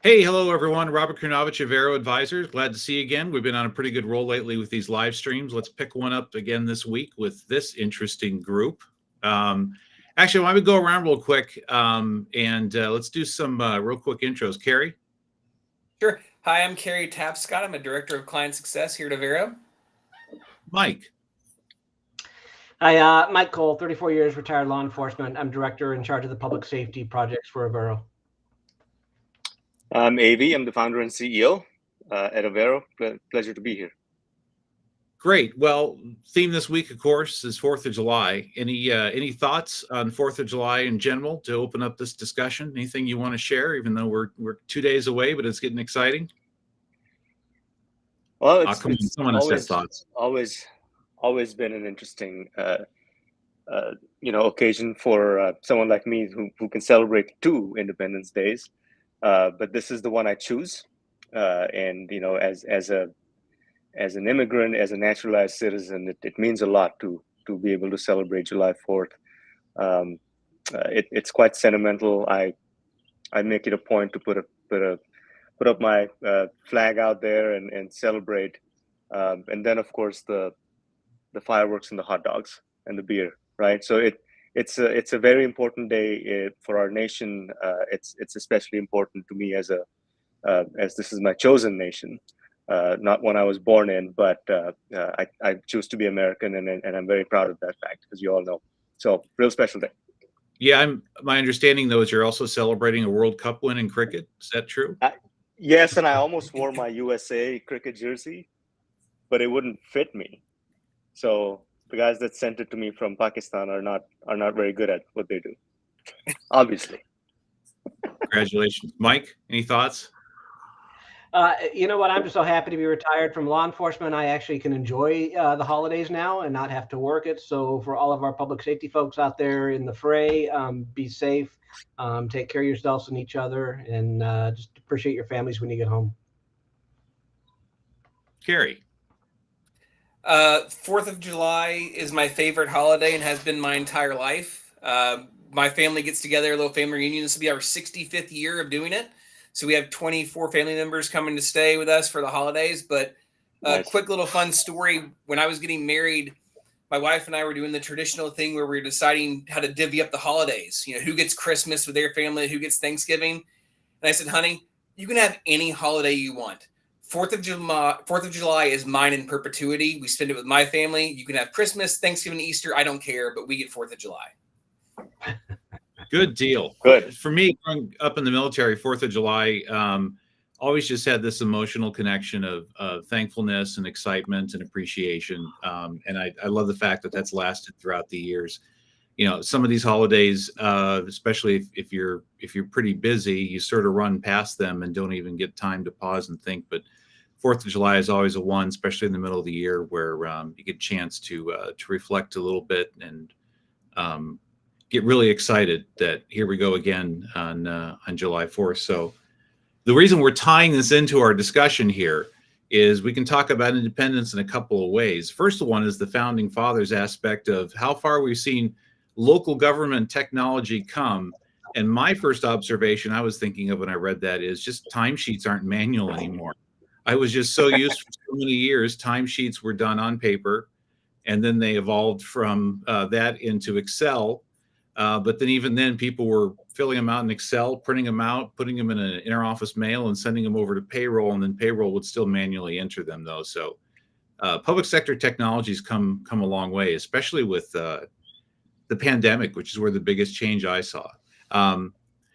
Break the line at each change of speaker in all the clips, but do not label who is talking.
Hey, hello everyone. Robert Kurnovich of Aero Advisors. Glad to see you again. We've been on a pretty good roll lately with these live streams. Let's pick one up again this week with this interesting group. Actually, why don't we go around real quick and let's do some real quick intros. Carrie?
Sure. Hi, I'm Carrie Tapscott. I'm a Director of Client Success here at Avero.
Mike?
Hi, Mike Cole, 34 years, retired law enforcement. I'm Director in charge of the public safety projects for Avero.
I'm AV. I'm the founder and CEO at Avero. Pleasure to be here.
Great. Well, theme this week, of course, is 4th of July. Any thoughts on 4th of July in general to open up this discussion? Anything you want to share, even though we're 2 days away, but it's getting exciting?
Well,
someone has said thoughts.
Always been an interesting, occasion for someone like me who can celebrate 2 Independence Days. But this is the one I choose, and as an immigrant, as a naturalized citizen, it means a lot to be able to celebrate July 4th. It's quite sentimental. I make it a point to put up my flag out there and celebrate, and then of course the fireworks and the hot dogs and the beer, right? So it's a very important day for our nation. It's especially important to me as this is my chosen nation, not one I was born in, but I choose to be American, and I'm very proud of that fact, as you all know. So real special day.
Yeah, my understanding though is you're also celebrating a World Cup win in cricket. Is that true?
Yes, and I almost wore my USA cricket jersey, but it wouldn't fit me. So the guys that sent it to me from Pakistan are not very good at what they do, obviously.
Congratulations. Mike, any thoughts?
You know what? I'm just so happy to be retired from law enforcement. I actually can enjoy the holidays now and not have to work it. So for all of our public safety folks out there in the fray, be safe, take care of yourselves and each other, and just appreciate your families when you get home.
Carrie?
4th of July is my favorite holiday and has been my entire life. My family gets together, a little family reunion. This will be our 65th year of doing it. So we have 24 family members coming to stay with us for the holidays. But a quick little fun story. When I was getting married, my wife and I were doing the traditional thing where we were deciding how to divvy up the holidays. You know, who gets Christmas with their family, who gets Thanksgiving. And I said, honey, you can have any holiday you want. 4th of July is mine in perpetuity. We spend it with my family. You can have Christmas, Thanksgiving, Easter. I don't care, but we get 4th of July.
Good deal.
Good.
For me, growing up in the military, 4th of July always just had this emotional connection of thankfulness and excitement and appreciation. And I love the fact that that's lasted throughout the years. You know, some of these holidays, especially if you're pretty busy, you sort of run past them and don't even get time to pause and think. But 4th of July is always a one, especially in the middle of the year, where you get a chance to reflect a little bit and get really excited that here we go again on July 4th. So the reason we're tying this into our discussion here is we can talk about independence in a couple of ways. First one is the founding fathers aspect of how far we've seen local government technology come. And my first observation I was thinking of when I read that is just timesheets aren't manual anymore. I was just so used for so many years, timesheets were done on paper, and then they evolved from that into Excel. But then even then, people were filling them out in Excel, printing them out, putting them in an interoffice mail and sending them over to payroll, and then payroll would still manually enter them though. So public sector technologies come a long way, especially with the pandemic, which is where the biggest change I saw.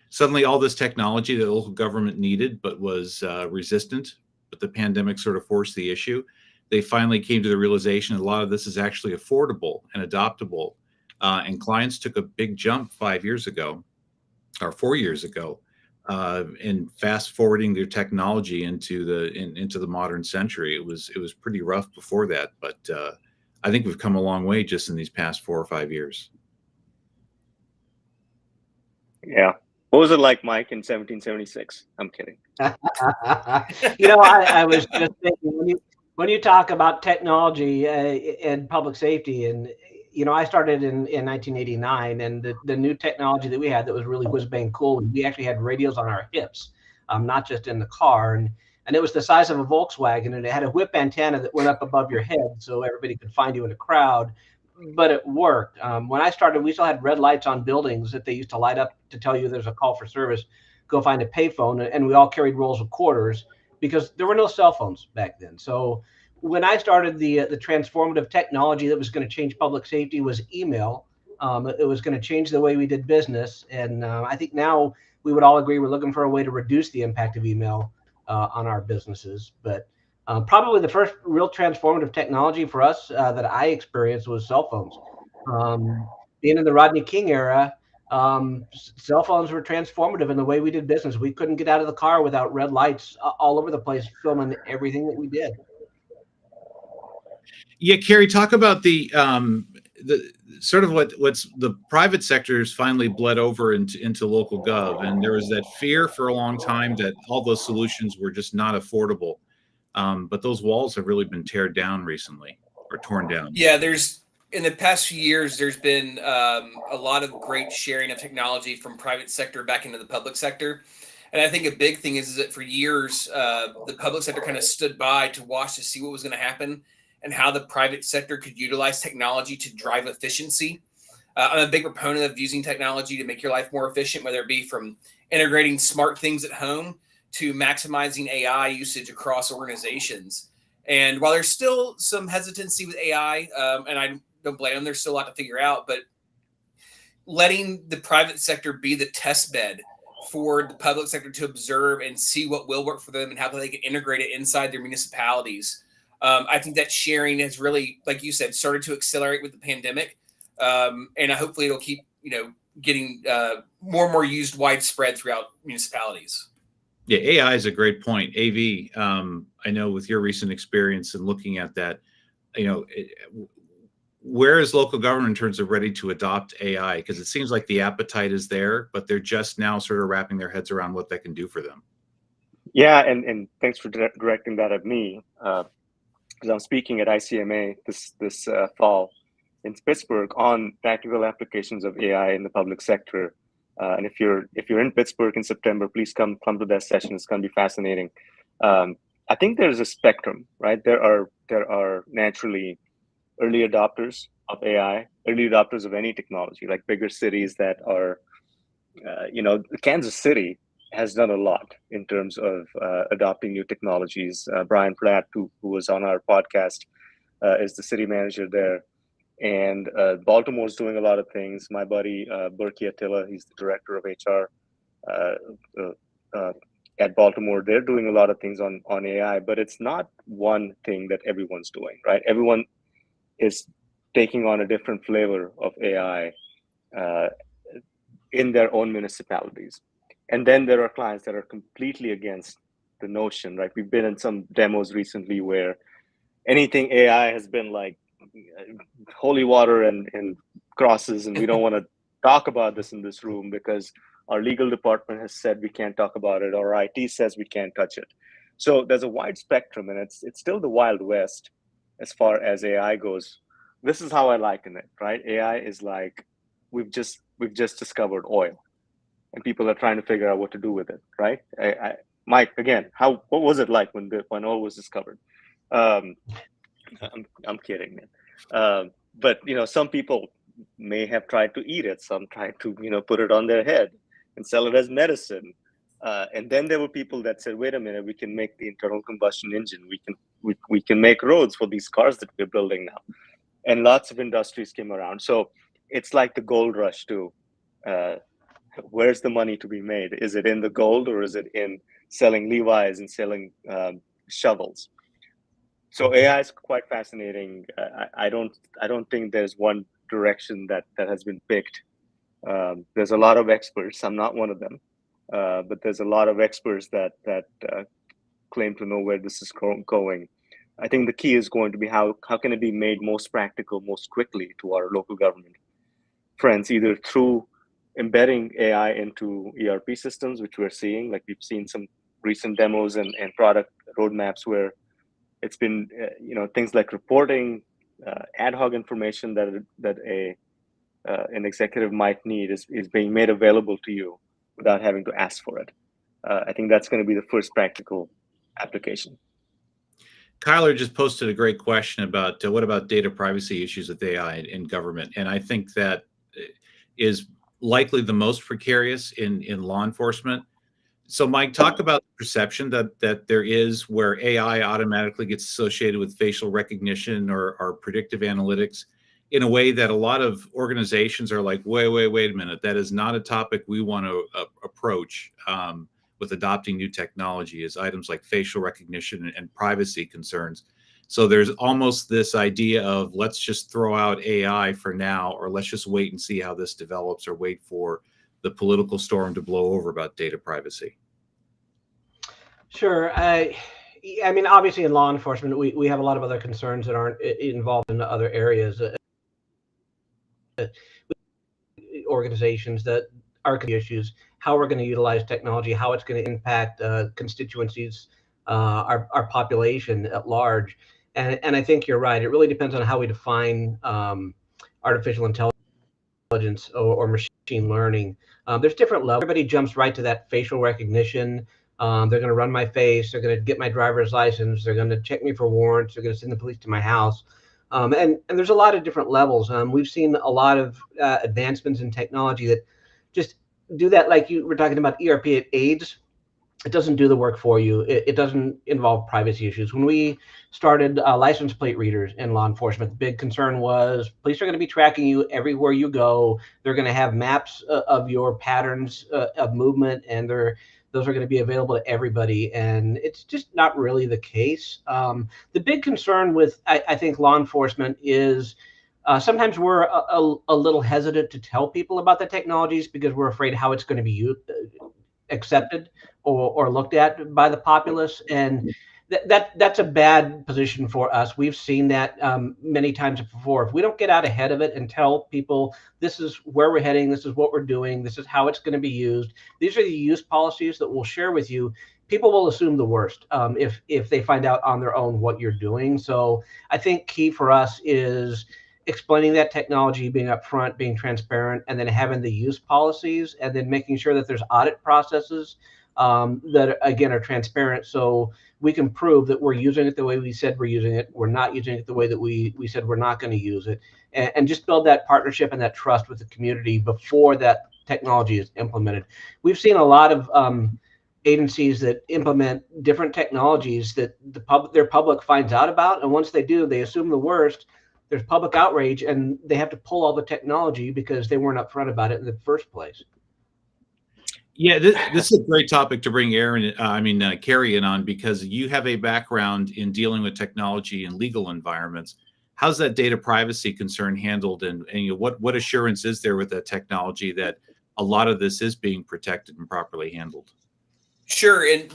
Suddenly all this technology that local government needed but was resistant, but the pandemic sort of forced the issue. They finally came to the realization that a lot of this is actually affordable and adoptable. And clients took a big jump 5 years ago or 4 years ago in fast forwarding their technology into the modern century. It was pretty rough before that, but I think we've come a long way just in these past 4 or 5 years.
Yeah. What was it like, Mike, in 1776? I'm kidding.
You know, I was just thinking when you talk about technology and public safety, and you know, I started in 1989, and the new technology that we had that was really whiz bang cool. We actually had radios on our hips. not just in the car. And it was the size of a Volkswagen, and it had a whip antenna that went up above your head so everybody could find you in a crowd. But it worked. When I started, we still had red lights on buildings that they used to light up to tell you there's a call for service. Go find a payphone, and we all carried rolls of quarters because there were no cell phones back then. So when I started, the transformative technology that was going to change public safety was email. It was going to change the way we did business, and I think now we would all agree we're looking for a way to reduce the impact of email on our businesses. But probably the first real transformative technology for us that I experienced was cell phones. Being in the Rodney King era, cell phones were transformative in the way we did business. We couldn't get out of the car without red lights all over the place, filming everything that we did.
Yeah, Carrie, talk about the sort of what's the private sector has finally bled over into local gov, and there was that fear for a long time that all those solutions were just not affordable, but those walls have really been torn down recently, or torn down.
Yeah, in the past few years, there's been a lot of great sharing of technology from private sector back into the public sector. And I think a big thing is that for years, the public sector kind of stood by to watch to see what was going to happen and how the private sector could utilize technology to drive efficiency. I'm a big proponent of using technology to make your life more efficient, whether it be from integrating smart things at home to maximizing AI usage across organizations. And while there's still some hesitancy with AI, and I don't blame them, there's still a lot to figure out, but letting the private sector be the test bed for the public sector to observe and see what will work for them and how they can integrate it inside their municipalities. I think that sharing has really, like you said, started to accelerate with the pandemic. And hopefully it'll keep, getting more and more used widespread throughout municipalities.
Yeah, AI is a great point. AV, I know with your recent experience and looking at that, where is local government in terms of ready to adopt AI? Because it seems like the appetite is there, but they're just now sort of wrapping their heads around what that can do for them.
Yeah, and thanks for directing that at me, because I'm speaking at ICMA this fall in Pittsburgh on practical applications of AI in the public sector. And if you're in Pittsburgh in September, please come to that session. It's going to be fascinating. I think there's a spectrum, right? There are naturally early adopters of AI, early adopters of any technology, like bigger cities that are, Kansas City has done a lot in terms of adopting new technologies. Brian Platt, who was on our podcast, is the city manager there. And Baltimore's doing a lot of things. My buddy, Berkey Attila, he's the director of HR at Baltimore. They're doing a lot of things on AI, but it's not one thing that everyone's doing, right? Everyone is taking on a different flavor of AI in their own municipalities. And then there are clients that are completely against the notion, right? We've been in some demos recently where anything AI has been like holy water and crosses, and we don't want to talk about this in this room because our legal department has said we can't talk about it, or IT says we can't touch it. So there's a wide spectrum, and it's still the Wild West as far as AI goes. This is how I liken it, right? AI is like we've just discovered oil, and people are trying to figure out what to do with it, right? Mike, again, what was it like when oil was discovered? I'm kidding, man. But some people may have tried to eat it. Some tried to put it on their head and sell it as medicine. And then there were people that said, "Wait a minute, we can make the internal combustion engine. We can make roads for these cars that we're building now." And lots of industries came around. So it's like the gold rush too. Where's the money to be made? Is it in the gold, or is it in selling Levi's and selling shovels? So AI is quite fascinating. I don't think there's one direction that has been picked. There's a lot of experts. I'm not one of them, but there's a lot of experts that claim to know where this is going. I think the key is going to be how can it be made most practical, most quickly to our local government friends, either through embedding AI into ERP systems, which we're seeing, like we've seen some recent demos and product roadmaps where it's been, things like reporting, ad hoc information that an executive might need is being made available to you without having to ask for it. I think that's going to be the first practical application.
Kyler just posted a great question about what about data privacy issues with AI in government, and I think that is likely the most precarious in law enforcement. So, Mike, talk about the perception that there is where AI automatically gets associated with facial recognition or predictive analytics in a way that a lot of organizations are like, wait a minute, that is not a topic we want to approach with adopting new technology, is items like facial recognition and privacy concerns. So there's almost this idea of let's just throw out AI for now, or let's just wait and see how this develops, or wait for the political storm to blow over about data privacy.
Sure. I mean, obviously, in law enforcement, we have a lot of other concerns that aren't involved in other areas, organizations that are issues, how we're going to utilize technology, how it's going to impact constituencies, our population at large. And I think you're right. It really depends on how we define artificial intelligence or machine learning. There's different levels. Everybody jumps right to that facial recognition. They're going to run my face. They're going to get my driver's license. They're going to check me for warrants. They're going to send the police to my house. And there's a lot of different levels. We've seen a lot of advancements in technology that just do that, like you were talking about ERP, it aids. It doesn't do the work for you. It doesn't involve privacy issues. When we started license plate readers in law enforcement, the big concern was police are going to be tracking you everywhere you go. They're going to have maps of your patterns of movement, and those are going to be available to everybody. And it's just not really the case. The big concern with, I think, law enforcement is sometimes we're a little hesitant to tell people about the technologies because we're afraid how it's going to be accepted or looked at by the populace, and that's a bad position for us. We've seen that many times before. If we don't get out ahead of it and tell people this is where we're heading, this is what we're doing, this is how it's going to be used, these are the use policies that we'll share with you, people will assume the worst if they find out on their own what you're doing. So I think key for us is explaining that technology, being upfront, being transparent, and then having the use policies, and then making sure that there's audit processes that, again, are transparent, so we can prove that we're using it the way we said we're using it. We're not using it the way that we said we're not going to use it, and just build that partnership and that trust with the community before that technology is implemented. We've seen a lot of agencies that implement different technologies that their public finds out about, and once they do, they assume the worst. There's public outrage, and they have to pull all the technology because they weren't upfront about it in the first place.
Yeah, this is a great topic to bring Carrie in on, because you have a background in dealing with technology in legal environments. How's that data privacy concern handled, and what assurance is there with that technology that a lot of this is being protected and properly handled?
Sure, and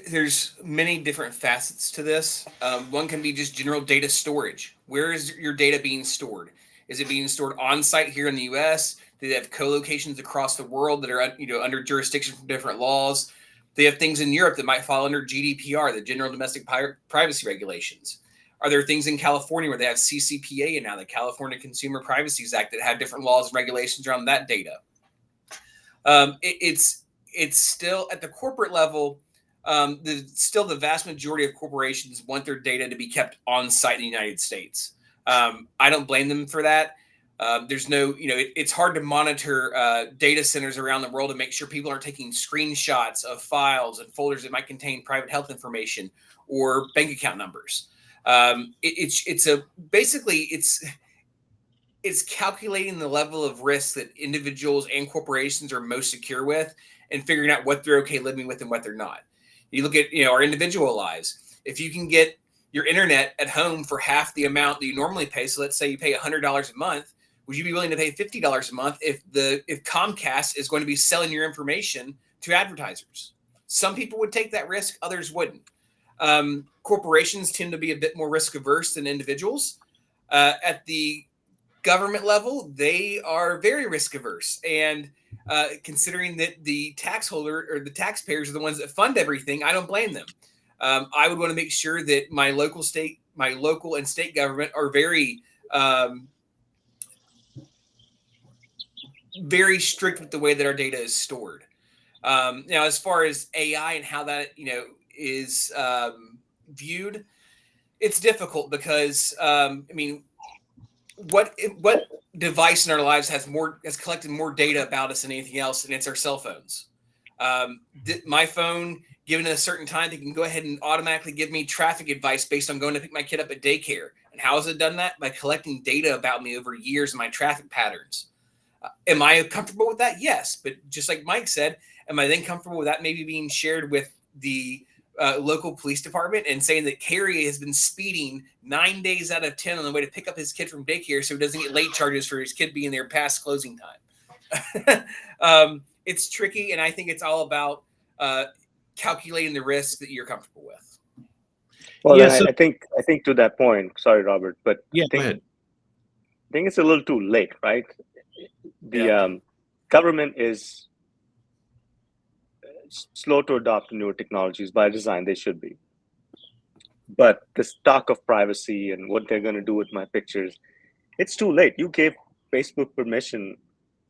there's many different facets to this. One can be just general data storage. Where is your data being stored? Is it being stored on site here in the U.S.? Do they have co-locations across the world that are under jurisdiction from different laws? They have things in Europe that might fall under GDPR, the General Domestic Privacy Regulations. Are there things in California where they have CCPA and now the California Consumer Privacy Act that have different laws and regulations around that data? It's still at the corporate level. The vast majority of corporations want their data to be kept on site in the United States. I don't blame them for that. There's no, it's hard to monitor data centers around the world and make sure people aren't taking screenshots of files and folders that might contain private health information or bank account numbers. It's calculating the level of risk that individuals and corporations are most secure with, and figuring out what they're okay living with and what they're not. You look at our individual lives. If you can get your internet at home for half the amount that you normally pay, so let's say you pay $100 a month, would you be willing to pay $50 a month if Comcast is going to be selling your information to advertisers? Some people would take that risk, others wouldn't. Corporations tend to be a bit more risk averse than individuals. At the government level, they are very risk averse, and considering that the taxholder or the taxpayers are the ones that fund everything, I don't blame them. I would want to make sure that my local and state government are very very strict with the way that our data is stored. Now, as far as AI and how that is viewed, it's difficult because I mean, what device in our lives has collected more data about us than anything else, and it's our cell phones. My phone, given at a certain time, they can go ahead and automatically give me traffic advice based on going to pick my kid up at daycare. And how has it done that? By collecting data about me over years and my traffic patterns. Am I comfortable with that? Yes. But just like Mike said, am I then comfortable with that maybe being shared with the local police department and saying that Carrie has been speeding 9 days out of 10 on the way to pick up his kid from daycare so he doesn't get late charges for his kid being there past closing time? It's tricky, and I think it's all about calculating the risk that you're comfortable with.
Well,
Yeah,
I think to that point, sorry, Robert, but
Yeah,
I
go ahead.
think it's a little too late, right? The government is slow to adopt newer technologies. By design, they should be. But this talk of privacy and what they're going to do with my pictures, it's too late. You gave Facebook permission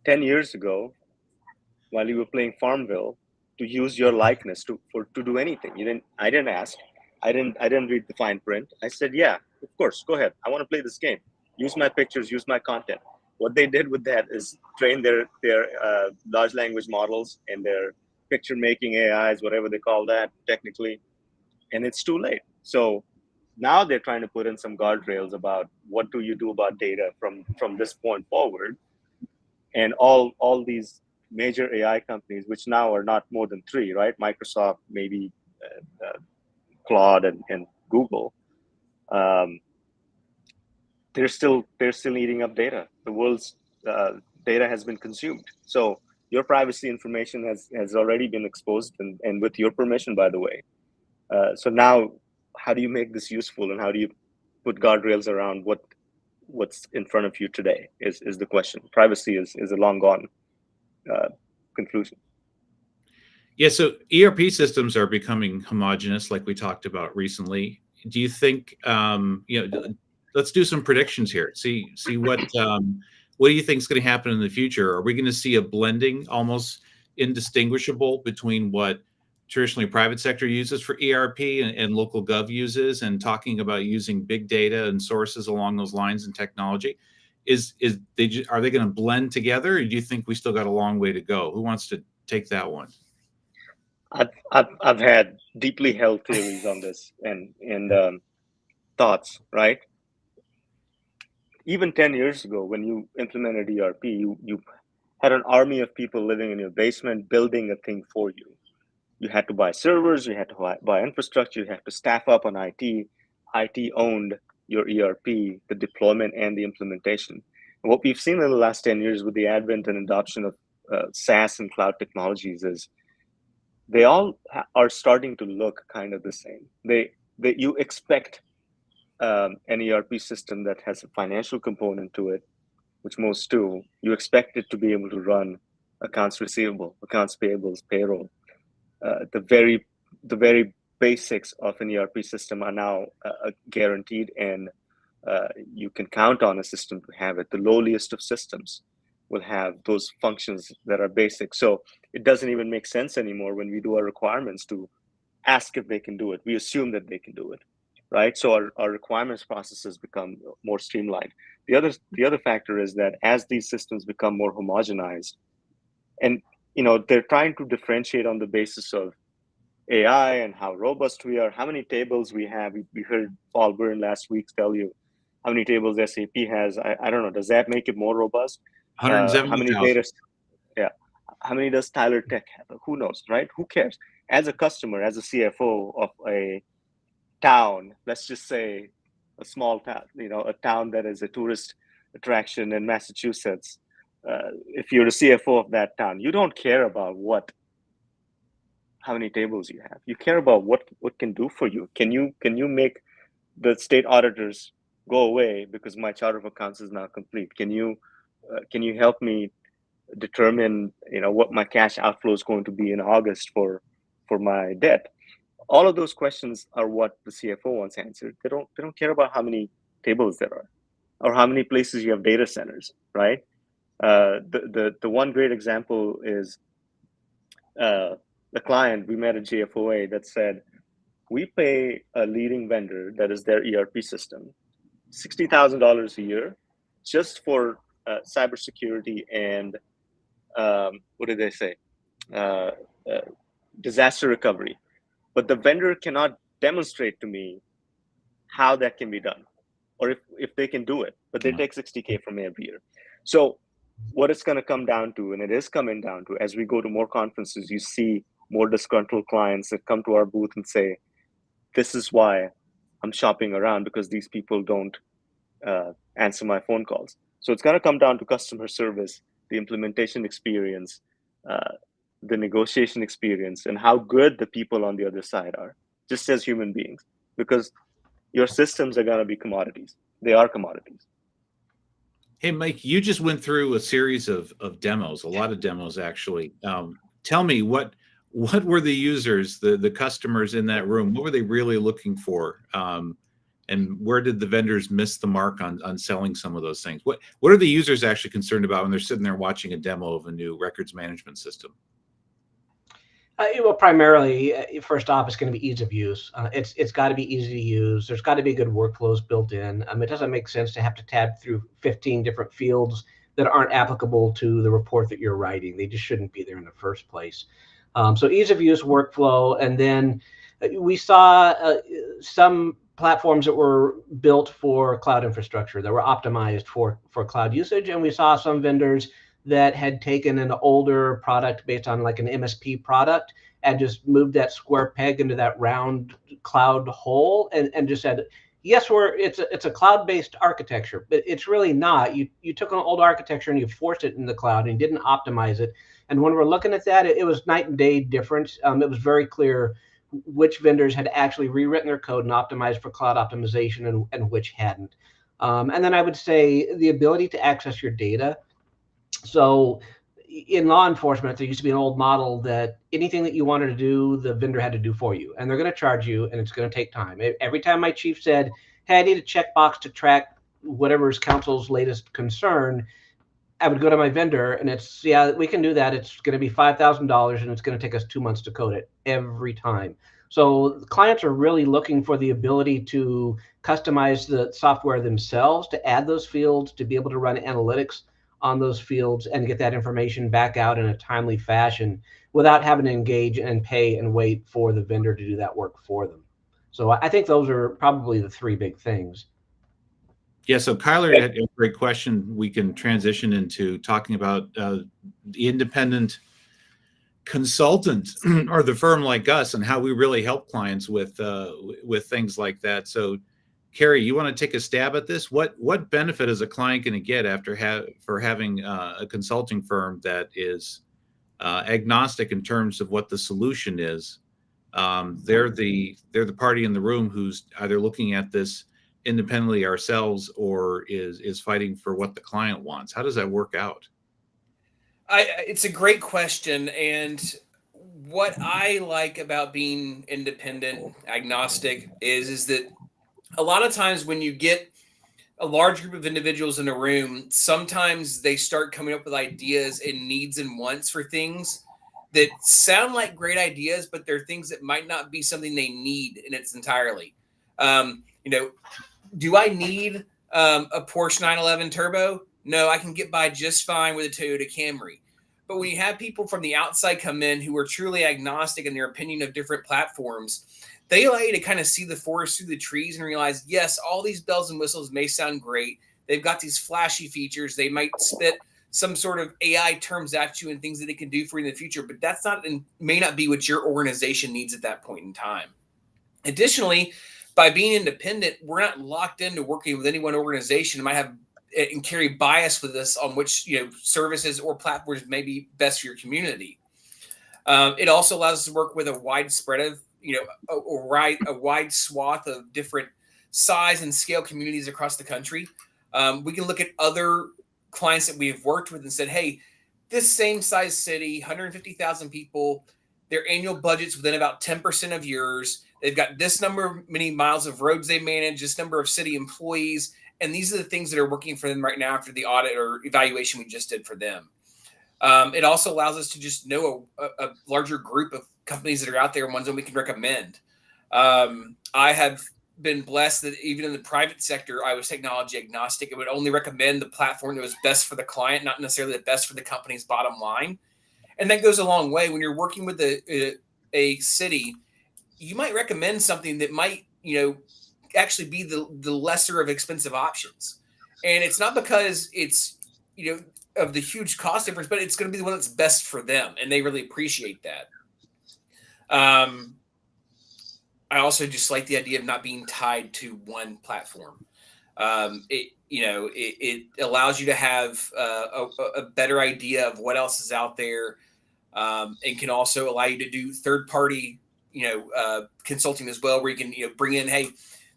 10 years ago while you were playing Farmville to use your likeness to do anything. I didn't ask. I didn't read the fine print. I said, yeah, of course, go ahead. I want to play this game. Use my pictures, use my content. What they did with that is train their large language models and their picture making AIs, whatever they call that technically, and it's too late. So now they're trying to put in some guardrails about what do you do about data from this point forward, and all these major AI companies, which now are not more than three, right? Microsoft, maybe Claude, and Google. They're still eating up data. The world's data has been consumed. So your privacy information has already been exposed, and with your permission, by the way. So now, how do you make this useful, and how do you put guardrails around what's in front of you today? Is the question. Privacy is a long gone conclusion.
Yeah, so ERP systems are becoming homogenous, like we talked about recently. Do you think, let's do some predictions here. See what do you think is going to happen in the future? Are we going to see a blending, almost indistinguishable, between what traditionally private sector uses for ERP and local gov uses, and talking about using big data and sources along those lines and technology? Are they going to blend together, or do you think we still got a long way to go? Who wants to take that one?
I've had deeply held theories on this and thoughts, right? Even 10 years ago, when you implemented ERP, you had an army of people living in your basement building a thing for you. You had to buy servers, you had to buy infrastructure, you had to staff up on IT. IT owned your ERP, the deployment and the implementation. And what we've seen in the last 10 years with the advent and adoption of SaaS and cloud technologies is they all are starting to look kind of the same. You expect an ERP system that has a financial component to it, which most do. You expect it to be able to run accounts receivable, accounts payables, payroll. The very basics of an ERP system are now guaranteed, and you can count on a system to have it. The lowliest of systems will have those functions that are basic. So it doesn't even make sense anymore when we do our requirements to ask if they can do it. We assume that they can do it, right? So our requirements processes become more streamlined. The other factor is that as these systems become more homogenized, and they're trying to differentiate on the basis of AI and how robust we are, how many tables we have. We heard Paul Byrne last week tell you how many tables SAP has. I don't know. Does that make it more robust? How many
170,000.
data? Yeah. How many does Tyler Tech have? Who knows, right? Who cares? As a customer, as a CFO of a town, let's just say a small town, a town that is a tourist attraction in Massachusetts. If you're a CFO of that town, you don't care about how many tables you have. You care about what can do for you. Can you make the state auditors go away because my chart of accounts is now complete? Can you help me determine what my cash outflow is going to be in August for my debt? All of those questions are what the CFO wants answered. They don't care about how many tables there are or how many places you have data centers, right? The one great example is the client, we met a JFOA that said, we pay a leading vendor that is their ERP system $60,000 a year just for cybersecurity and what did they say? Uh, uh, Disaster recovery. But the vendor cannot demonstrate to me how that can be done or if they can do it, but they take 60K from me every year. So what it's going to come down to, and it is coming down to, as we go to more conferences, you see more disgruntled clients that come to our booth and say, this is why I'm shopping around, because these people don't answer my phone calls. So it's going to come down to customer service, the implementation experience, the negotiation experience, and how good the people on the other side are, just as human beings, because your systems are going to be commodities. They are commodities.
Hey, Mike, you just went through a series of demos, a lot of demos, actually. Tell me, what were the users, the customers in that room? What were they really looking for? And where did the vendors miss the mark on selling some of those things? What are the users actually concerned about when they're sitting there watching a demo of a new records management system?
Well, primarily, first off, it's going to be ease of use. It's got to be easy to use. There's got to be good workflows built in. It doesn't make sense to have to tab through 15 different fields that aren't applicable to the report that you're writing. They just shouldn't be there in the first place. So ease of use, workflow, and then we saw some platforms that were built for cloud infrastructure, that were optimized for cloud usage, and we saw some vendors that had taken an older product based on like an MSP product and just moved that square peg into that round cloud hole and just said, yes, it's a cloud-based architecture, but it's really not. You took an old architecture and you forced it in the cloud and didn't optimize it. And when we're looking at that, it was night and day difference. It was very clear which vendors had actually rewritten their code and optimized for cloud optimization and which hadn't. And then I would say the ability to access your data. So in law enforcement, there used to be an old model that anything that you wanted to do, the vendor had to do for you, and they're going to charge you, and it's going to take time. Every time my chief said, hey, I need a checkbox to track whatever is council's latest concern, I would go to my vendor and it's, yeah, we can do that. It's going to be $5,000 and it's going to take us 2 months to code it every time. So clients are really looking for the ability to customize the software themselves, to add those fields, to be able to run analytics on those fields and get that information back out in a timely fashion without having to engage and pay and wait for the vendor to do that work for them. So I think those are probably the three big things.
Yeah, so Kyler had a great question. We can transition into talking about the independent consultant or the firm like us and how we really help clients with things like that. So Carrie, you want to take a stab at this? What benefit is a client going to get after having a consulting firm that is agnostic in terms of what the solution is? They're the party in the room who's either looking at this independently ourselves or is fighting for what the client wants. How does that work out?
It's a great question, and what I like about being independent, agnostic is that a lot of times when you get a large group of individuals in a room, sometimes they start coming up with ideas and needs and wants for things that sound like great ideas, but they're things that might not be something they need in its entirely. Do I need a Porsche 911 Turbo? No, I can get by just fine with a Toyota Camry. But when you have people from the outside come in who are truly agnostic in their opinion of different platforms, they allow you to kind of see the forest through the trees and realize, yes, all these bells and whistles may sound great. They've got these flashy features. They might spit some sort of AI terms at you and things that it can do for you in the future, but that's not and may not be what your organization needs at that point in time. Additionally, by being independent, we're not locked into working with any one organization. It might have and carry bias with us on which services or platforms may be best for your community. It also allows us to work with a wide spread of a wide swath of different size and scale communities across the country. We can look at other clients that we have worked with and said, hey, this same size city, 150,000 people, their annual budget's within about 10% of yours. They've got this many miles of roads they manage, this number of city employees, and these are the things that are working for them right now after the audit or evaluation we just did for them. It also allows us to just know a larger group of companies that are out there and ones that we can recommend. I have been blessed that even in the private sector, I was technology agnostic. It would only recommend the platform that was best for the client, not necessarily the best for the company's bottom line. And that goes a long way when you're working with a city. You might recommend something that might, actually be the lesser of expensive options. And it's not because it's, of the huge cost difference, but it's going to be the one that's best for them. And they really appreciate that. I also just like the idea of not being tied to one platform. It allows you to have a better idea of what else is out there, and can also allow you to do third party, consulting as well, where you can, bring in, hey,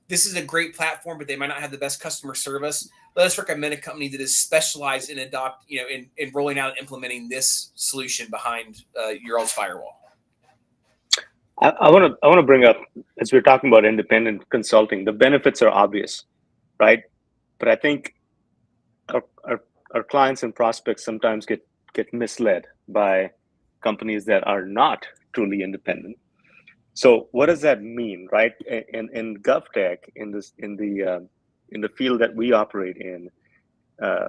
this is a great platform, but they might not have the best customer service. Let us recommend a company that is specialized in in rolling out and implementing this solution behind your old firewall.
I want to bring up, as we're talking about independent consulting, the benefits are obvious, right? But I think our clients and prospects sometimes get misled by companies that are not truly independent. So what does that mean, right? In GovTech, in the field that we operate in,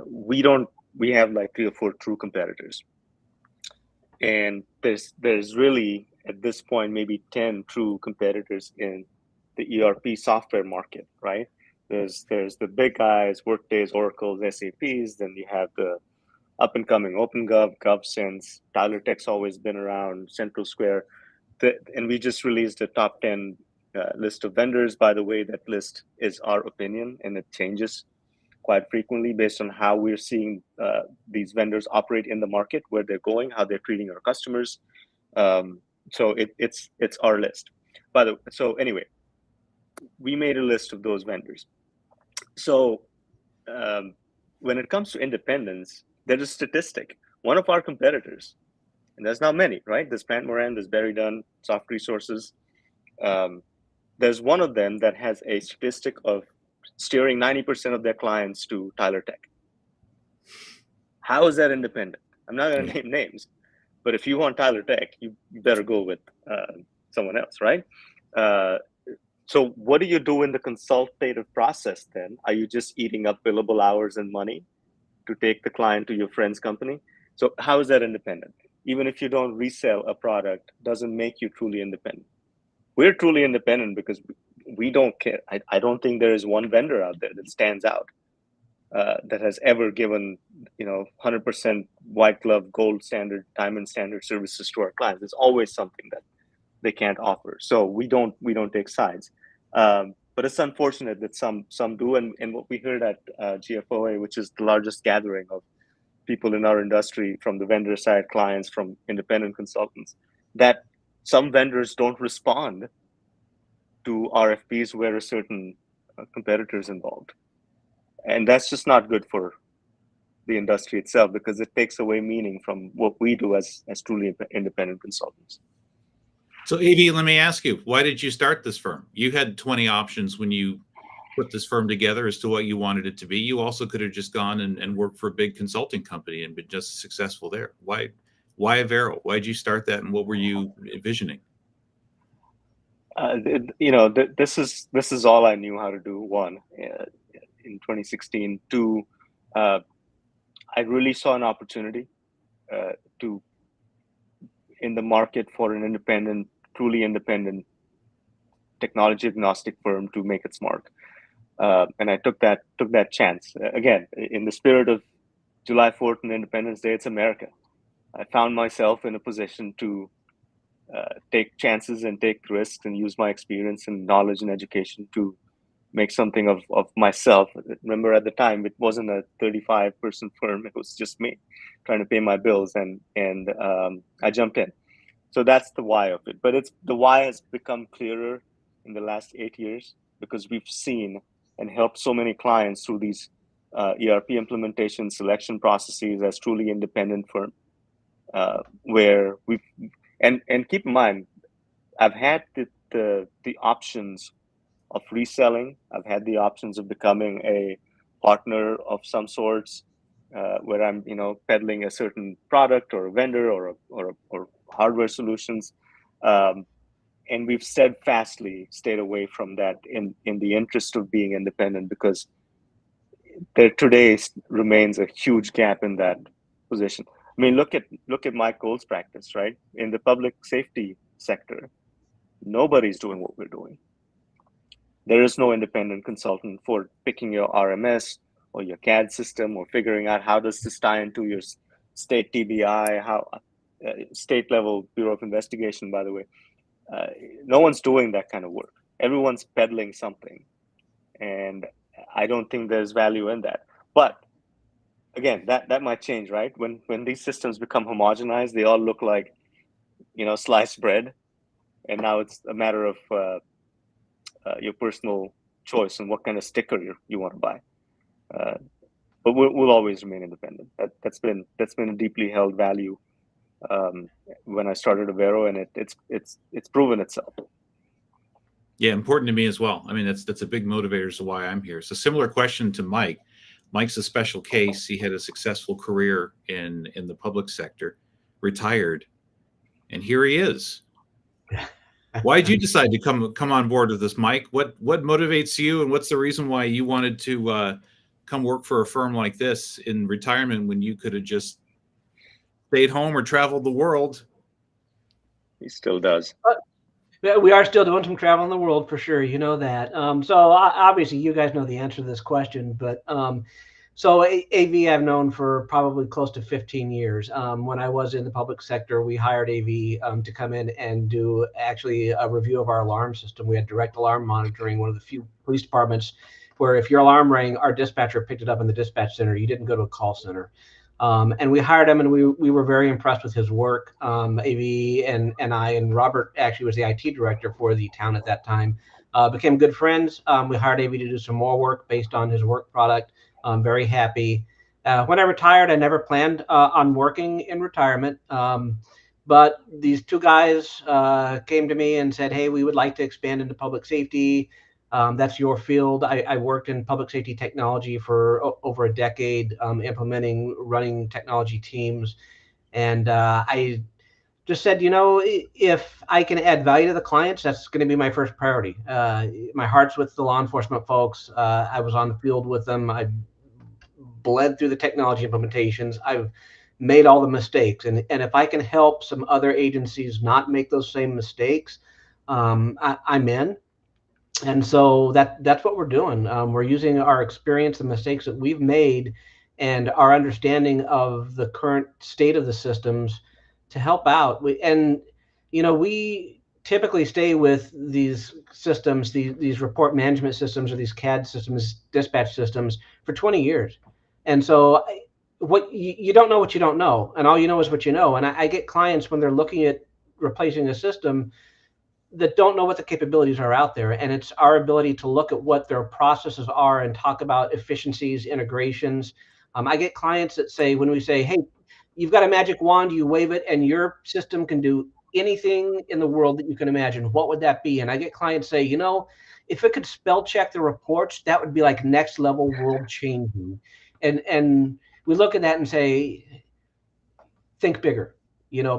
we have like 3 or 4 true competitors, and there's really at this point maybe 10 true competitors in the ERP software market, right? There's the big guys, Workdays, Oracles, SAPs. Then you have the up and coming OpenGov, GovSense, Tyler Tech's always been around, Central Square. And we just released a top 10 list of vendors. By the way, that list is our opinion, and it changes quite frequently based on how we're seeing these vendors operate in the market, where they're going, how they're treating our customers. So it's our list. So anyway, we made a list of those vendors. So when it comes to independence, there's a statistic. One of our competitors, and there's not many, right? There's Plant Moran, there's Berry Dunn, Soft Resources. There's one of them that has a statistic of steering 90% of their clients to Tyler Tech. How is that independent? I'm not going to name names, but if you want Tyler Tech, you better go with someone else, right? So what do you do in the consultative process then? Are you just eating up billable hours and money to take the client to your friend's company? So how is that independent? Even if you don't resell a product, doesn't make you truly independent. We're truly independent because we don't care. I don't think there is one vendor out there that stands out that has ever given 100% white glove, gold standard, diamond standard services to our clients. There's always something that they can't offer. So we don't take sides. But it's unfortunate that some do. And what we heard at GFOA, which is the largest gathering of people in our industry, from the vendor side, clients, from independent consultants, that some vendors don't respond to RFPs where a certain competitors involved. And that's just not good for the industry itself, because it takes away meaning from what we do as truly independent consultants.
So AV, let me ask you, why did you start this firm? You had 20 options when you put this firm together as to what you wanted it to be. You also could have just gone and worked for a big consulting company and been just successful there. Why Avero? Why did you start that, and what were you envisioning?
This is all I knew how to do. One, in 2016. Two, I really saw an opportunity in the market for an independent, truly independent, technology agnostic firm to make its mark. And I took that chance. Again, in the spirit of July 4th and Independence Day, it's America. I found myself in a position to take chances and take risks and use my experience and knowledge and education to make something of myself. Remember, at the time, it wasn't a 35-person firm. It was just me trying to pay my bills, and I jumped in. So that's the why of it. But the why has become clearer in the last 8 years, because we've seen and helped so many clients through these ERP implementation selection processes as truly independent firm, where we've and keep in mind, I've had the options of reselling. I've had the options of becoming a partner of some sorts, where I'm, peddling a certain product or a vendor or hardware solutions. And we've steadfastly stayed away from that in the interest of being independent, because there today remains a huge gap in that position. I mean, look at Mike Gold's practice, right? In the public safety sector, nobody's doing what we're doing. There is no independent consultant for picking your RMS or your CAD system, or figuring out how does this tie into your state TBI, how state level Bureau of Investigation, by the way. No one's doing that kind of work. Everyone's peddling something, and I don't think there's value in that. But again, that might change, right? When these systems become homogenized, they all look like, sliced bread, and now it's a matter of your personal choice and what kind of sticker you want to buy. But we'll always remain independent. That's been a deeply held value when I started Avero, and it's proven itself.
Yeah, important to me as well. I mean, that's a big motivator as to why I'm here. So similar question to Mike. Mike's a special case. He had a successful career in the public sector, retired, and here he is. Why did you decide to come on board with this, Mike? What motivates you, and what's the reason why you wanted to come work for a firm like this in retirement when you could have just stayed home or traveled the world?
He still does.
We are still doing some travel in the world for sure. You know that. So obviously you guys know the answer to this question, but so AV I've known for probably close to 15 years. When I was in the public sector, we hired AV to come in and do actually a review of our alarm system. We had direct alarm monitoring, one of the few police departments where if your alarm rang, our dispatcher picked it up in the dispatch center. You didn't go to a call center. And we hired him, and we were very impressed with his work. AV and I, and Robert actually was the IT director for the town at that time, became good friends. We hired AV to do some more work based on his work product. I'm very happy. When I retired, I never planned on working in retirement. But these two guys came to me and said, hey, we would like to expand into public safety. That's your field. I worked in public safety technology for over a decade, running technology teams. And I just said, if I can add value to the clients, that's going to be my first priority. My heart's with the law enforcement folks. I was on the field with them. I bled through the technology implementations. I've made all the mistakes. And if I can help some other agencies not make those same mistakes, I'm in. And so that's what we're doing. We're using our experience, the mistakes that we've made, and our understanding of the current state of the systems to help out. We typically stay with these systems, these report management systems, or these CAD systems, dispatch systems, for 20 years. And so what you don't know what you don't know, and all you know is what you know. And I get clients when they're looking at replacing a system that don't know what the capabilities are out there. And it's our ability to look at what their processes are and talk about efficiencies, integrations. I get clients that say, when we say, hey, you've got a magic wand, you wave it, and your system can do anything in the world that you can imagine. What would that be? And I get clients say, if it could spell check the reports, that would be like next level world changing. And we look at that and say, think bigger.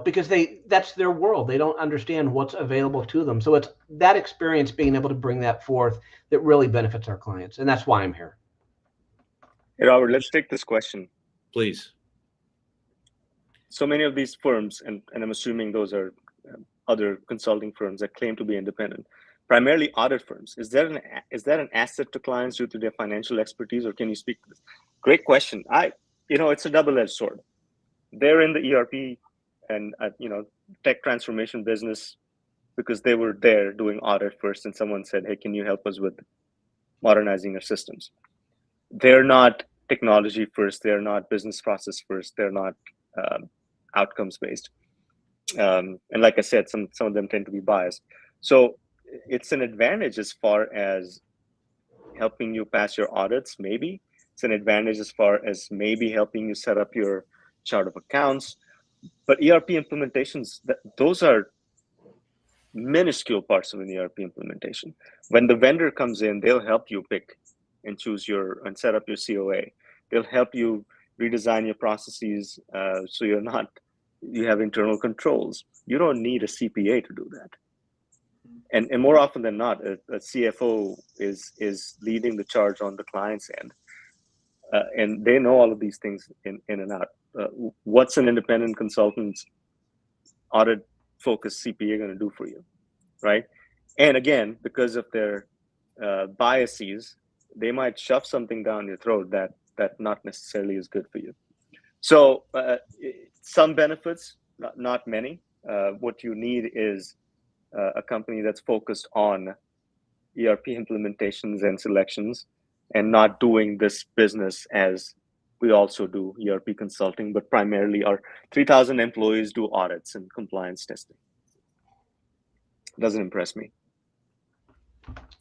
Because that's their world. They don't understand what's available to them. So it's that experience, being able to bring that forth, that really benefits our clients. And that's why I'm here.
Hey, Robert, let's take this question.
Please.
So many of these firms, and I'm assuming those are other consulting firms that claim to be independent, primarily audit firms. Is that an asset to clients due to their financial expertise, or can you speak to this? Great question. It's a double-edged sword. They're in the ERP and tech transformation business because they were there doing audit first, and someone said, hey, can you help us with modernizing our systems? They're not technology first. They're not business process first. They're not outcomes based. And like I said, some of them tend to be biased. So it's an advantage as far as helping you pass your audits. Maybe it's an advantage as far as maybe helping you set up your chart of accounts. But ERP implementations, those are minuscule parts of an ERP implementation. When the vendor comes in, they'll help you pick and choose and set up your COA. They'll help you redesign your processes so you have internal controls. You don't need a CPA to do that. And more often than not, a CFO is leading the charge on the client's end. And they know all of these things in and out. What's an independent consultant's audit-focused CPA going to do for you, right? And again, because of their biases, they might shove something down your throat that not necessarily is good for you. So some benefits, not many. What you need is a company that's focused on ERP implementations and selections, and not doing this business as we also do ERP consulting, but primarily our 3,000 employees do audits and compliance testing. Doesn't impress me.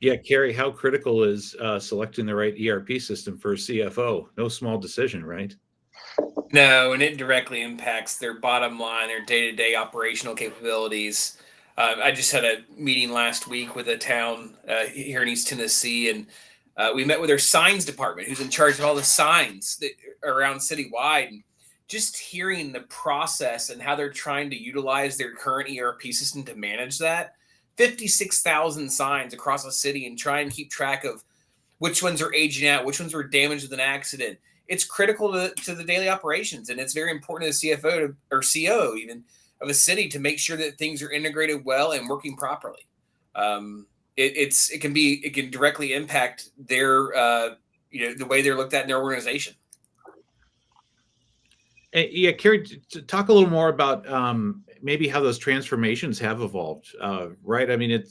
Yeah, Carrie, how critical is selecting the right ERP system for a CFO? No small decision, right?
No, and it directly impacts their bottom line, their day-to-day operational capabilities. I just had a meeting last week with a town here in East Tennessee, and we met with their signs department, who's in charge of all the signs that around citywide. And just hearing the process and how they're trying to utilize their current ERP system to manage that. 56,000 signs across a city, and try and keep track of which ones are aging out, which ones were damaged with an accident. It's critical to the daily operations, and it's very important to the CFO or COO even of a city to make sure that things are integrated well and working properly. It can directly impact their the way they're looked at in their organization.
Yeah, Carrie, talk a little more about maybe how those transformations have evolved, right? I mean,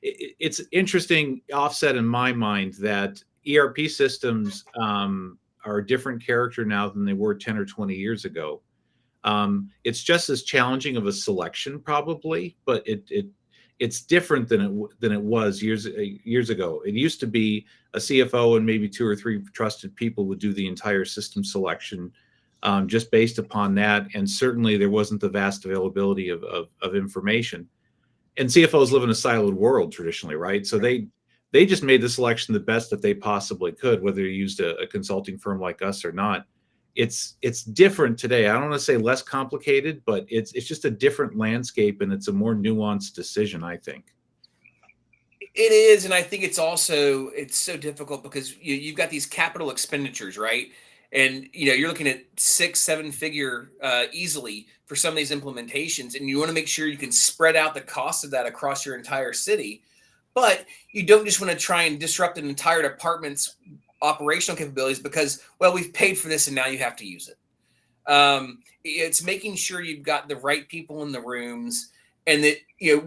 it's interesting offset in my mind that ERP systems are a different character now than they were 10 or 20 years ago. It's just as challenging of a selection probably, but it's different than it was years ago. It used to be a CFO and maybe 2 or 3 trusted people would do the entire system selection. Just based upon that, and certainly there wasn't the vast availability of information. And CFOs live in a siloed world traditionally, right? So they just made the selection the best that they possibly could, whether you used a consulting firm like us or not. It's different today. I don't want to say less complicated, but it's just a different landscape, and it's a more nuanced decision, I think.
It is, and I think it's so difficult because you've got these capital expenditures, right? And you're looking at 6-7 figure easily for some of these implementations, and you want to make sure you can spread out the cost of that across your entire city. But you don't just want to try and disrupt an entire department's operational capabilities because, well, we've paid for this and now you have to use it. It's making sure you've got the right people in the rooms, and that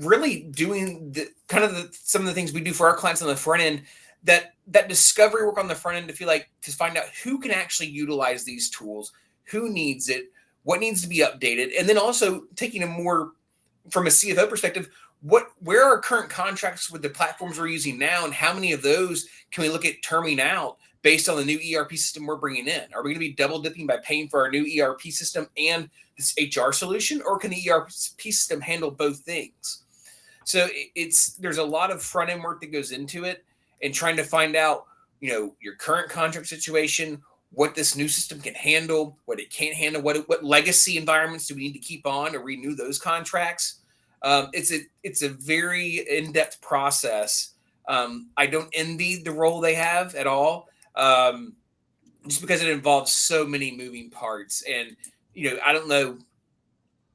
really doing some of the things we do for our clients on the front end. That discovery work on the front end to find out who can actually utilize these tools, who needs it, what needs to be updated, and then also taking a more from a CFO perspective, where are current contracts with the platforms we're using now, and how many of those can we look at terming out based on the new ERP system we're bringing in? Are we going to be double dipping by paying for our new ERP system and this HR solution, or can the ERP system handle both things? So there's a lot of front end work that goes into it, and trying to find out, your current contract situation, what this new system can handle, what it can't handle, what legacy environments do we need to keep on to renew those contracts. It's a very in-depth process. I don't envy the role they have at all, just because it involves so many moving parts. And I don't know,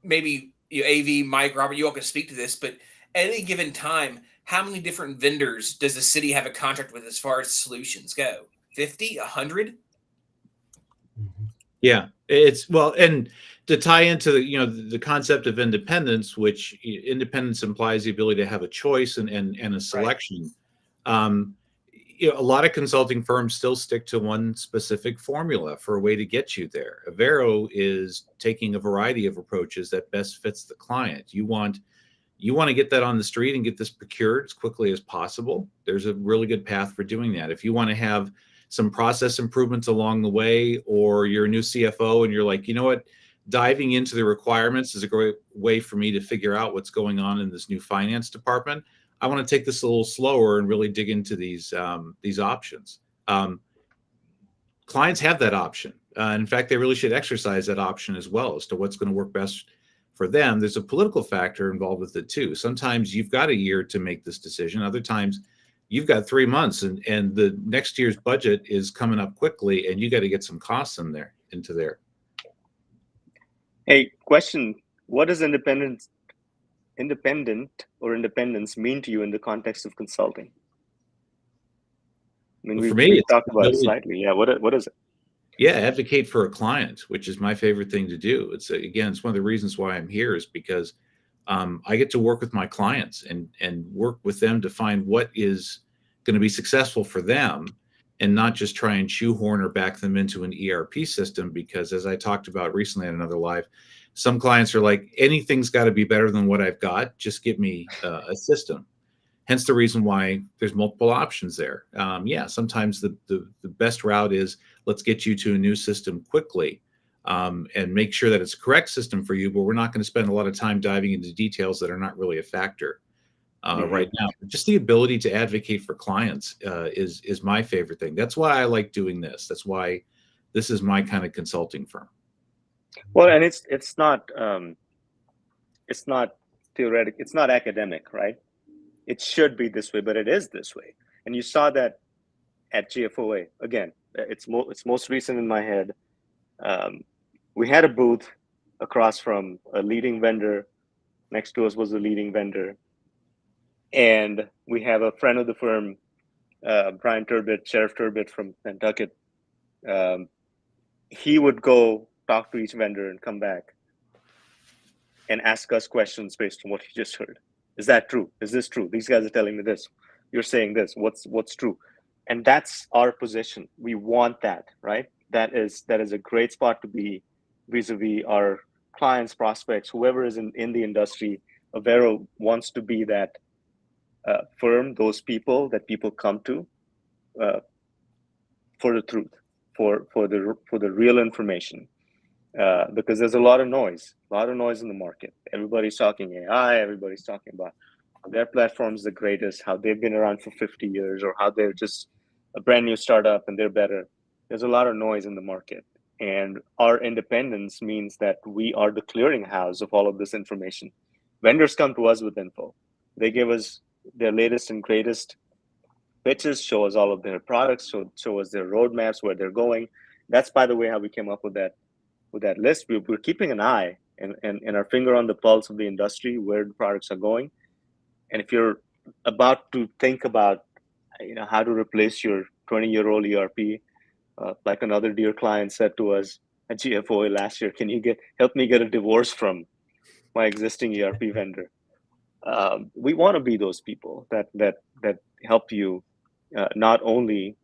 maybe AV, Mike, Robert, you all can speak to this, but at any given time, how many different vendors does the city have a contract with as far as solutions go? 50, 100?
Yeah, and to tie into the concept of independence, which independence implies the ability to have a choice and a selection. Right. A lot of consulting firms still stick to one specific formula for a way to get you there. Avero is taking a variety of approaches that best fits the client. You want to get that on the street and get this procured as quickly as possible. There's a really good path for doing that. If you want to have some process improvements along the way, or you're a new CFO and you're like, diving into the requirements is a great way for me to figure out what's going on in this new finance department. I want to take this a little slower and really dig into these options. Clients have that option. In fact, they really should exercise that option as well as to what's going to work best for them. There's a political factor involved with it too. Sometimes you've got a year to make this decision. Other times you've got 3 months, and the next year's budget is coming up quickly, and you got to get some costs into there.
Hey, question. What does independent or independence mean to you in the context of consulting? I mean,
Well, for
we
me, it's
talked about it slightly. Yeah, what is it?
Yeah, advocate for a client, which is my favorite thing to do. It's again, it's one of the reasons why I'm here is because I get to work with my clients and work with them to find what is going to be successful for them, and not just try and shoehorn or back them into an ERP system. Because as I talked about recently on another live, some clients are like, anything's got to be better than what I've got. Just give me a system. Hence the reason why there's multiple options there. Yeah, sometimes the best route is let's get you to a new system quickly and make sure that it's a correct system for you, but we're not going to spend a lot of time diving into details that are not really a factor right now. Just the ability to advocate for clients is my favorite thing. That's why I like doing this. That's why this is my kind of consulting firm.
Well, and it's not theoretic. It's not academic, right? It should be this way, but it is this way. And you saw that at GFOA. Again, it's most recent in my head. We had a booth across from a leading vendor. Next to us was a leading vendor. And we have a friend of the firm, Brian Turbett, Sheriff Turbett from Nantucket. He would go talk to each vendor and come back and ask us questions based on what he just heard. Is that true? Is this true? These guys are telling me this. You're saying this. What's true? And that's our position. We want that, right? That is a great spot to be vis-a-vis our clients, prospects, whoever is in the industry. Avero wants to be that firm, those people that people come to for the truth, for the real information. Because there's a lot of noise in the market. Everybody's talking AI. Everybody's talking about how their platform's the greatest, how they've been around for 50 years, or how they're just a brand new startup and they're better. There's a lot of noise in the market. And our independence means that we are the clearinghouse of all of this information. Vendors come to us with info. They give us their latest and greatest pitches, show us all of their products, show us their roadmaps, where they're going. That's, by the way, how we came up with that list. We're keeping an eye and our finger on the pulse of the industry, where the products are going. And if you're about to think about how to replace your 20-year-old ERP, like another dear client said to us at GFOA last year, can you help me get a divorce from my existing ERP vendor? We want to be those people that help you not only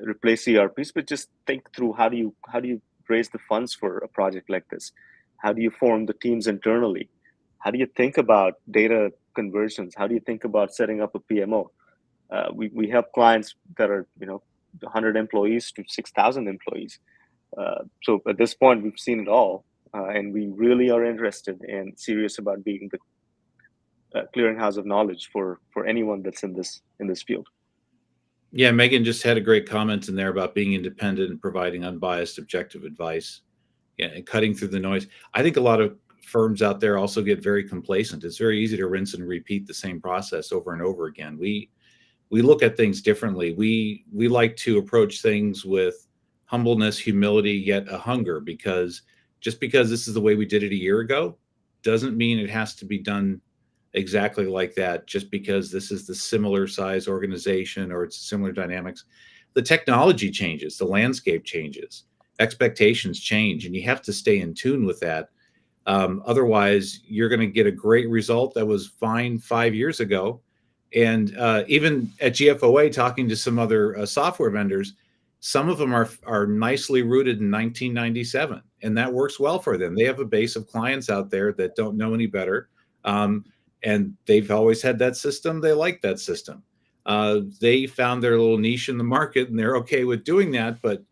replace ERPs, but just think through how do you raise the funds for a project like this? How do you form the teams internally? How do you think about data conversions? How do you think about setting up a PMO? We have clients that are 100 employees to 6,000 employees. So at this point, we've seen it all, and we really are interested and serious about being the clearinghouse of knowledge for anyone that's in this field.
Yeah, Megan just had a great comment in there about being independent and providing unbiased, objective advice. Yeah, and cutting through the noise. I think a lot of firms out there also get very complacent. It's very easy to rinse and repeat the same process over and over again. We look at things differently. We like to approach things with humbleness, humility, yet a hunger, because just because this is the way we did it a year ago doesn't mean it has to be done exactly like that just because this is the similar size organization or it's similar dynamics. The technology changes, the landscape changes, expectations change, and you have to stay in tune with that. Otherwise, you're going to get a great result that was fine 5 years ago. And even at GFOA, talking to some other software vendors, some of them are nicely rooted in 1997, and that works well for them. They have a base of clients out there that don't know any better. And they've always had that system. They like that system. They found their little niche in the market, and they're okay with doing that. But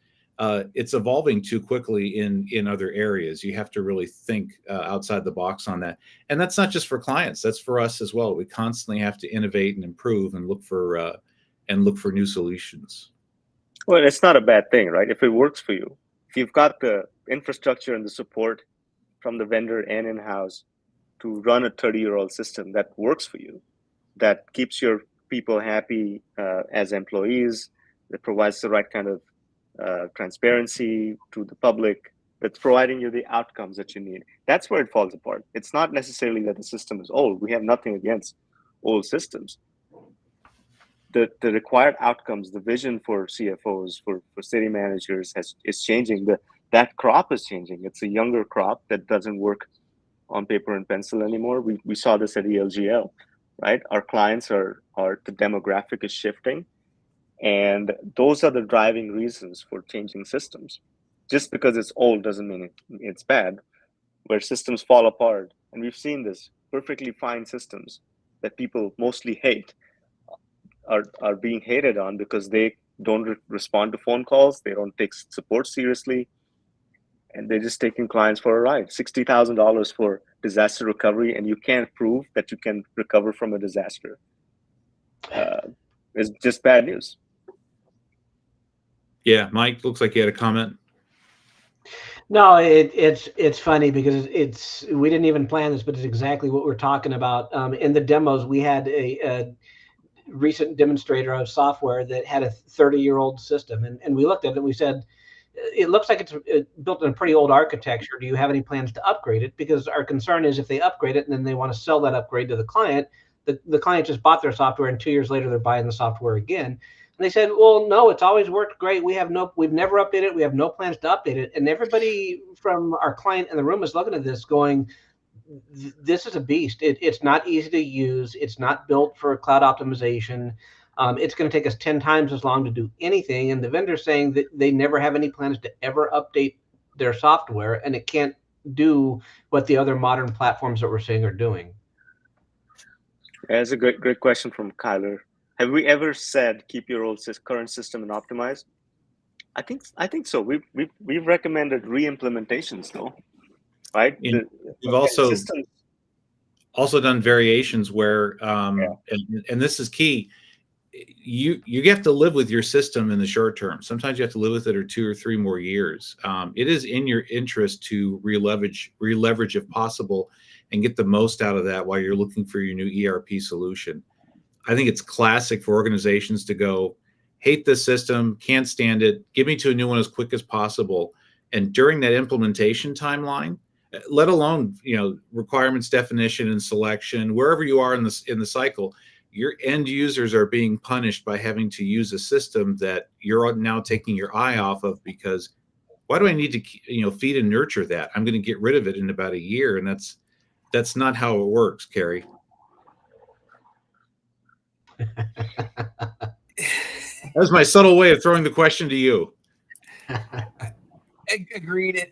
it's evolving too quickly in other areas. You have to really think outside the box on that. And that's not just for clients. That's for us as well. We constantly have to innovate and improve and look for new solutions.
Well, it's not a bad thing, right? If it works for you, if you've got the infrastructure and the support from the vendor and in-house to run a 30-year-old system that works for you, that keeps your people happy as employees, that provides the right kind of transparency to the public, that's providing you the outcomes that you need. That's where it falls apart. It's not necessarily that the system is old. We have nothing against old systems. The required outcomes, the vision for CFOs, for city managers is changing. That crop is changing. It's a younger crop that doesn't work on paper and pencil anymore. We saw this at ELGL, right? Our clients the demographic is shifting, and those are the driving reasons for changing systems. Just because it's old doesn't mean it's bad. Where systems fall apart, and we've seen this, perfectly fine systems that people mostly hate are being hated on because they don't respond to phone calls, they don't take support seriously, and they're just taking clients for a ride. $60,000 for disaster recovery, and you can't prove that you can recover from a disaster. It's just bad news.
Yeah, Mike, looks like you had a comment.
No, it's funny because we didn't even plan this, but it's exactly what we're talking about. In the demos, we had a recent demonstrator of software that had a 30-year-old system, and we looked at it and we said, it looks like it's built in a pretty old architecture. Do you have any plans to upgrade it? Because our concern is if they upgrade it and then they want to sell that upgrade to the client, the client just bought their software and 2 years later they're buying the software again. And they said, well, no, it's always worked great. We've never updated it. We have no plans to update it. And everybody from our client in the room is looking at this going, this is a beast. It's not easy to use. It's not built for cloud optimization. It's going to take us 10 times as long to do anything. And the vendor's saying that they never have any plans to ever update their software, and it can't do what the other modern platforms that we're seeing are doing.
That's a great question from Kyler. Have we ever said keep your old current system and optimize? I think so. We've recommended re-implementations though, right?
We've also done variations where, and this is key. You have to live with your system in the short term. Sometimes you have to live with it or 2 or 3 more years. It is in your interest to re-leverage if possible and get the most out of that while you're looking for your new ERP solution. I think it's classic for organizations to go, hate this system, can't stand it, give me to a new one as quick as possible. And during that implementation timeline, let alone requirements definition and selection, wherever you are in the cycle, your end users are being punished by having to use a system that you're now taking your eye off of, because why do I need to feed and nurture that? I'm going to get rid of it in about a year, and that's not how it works, Carrie. That was my subtle way of throwing the question to you.
Agreed.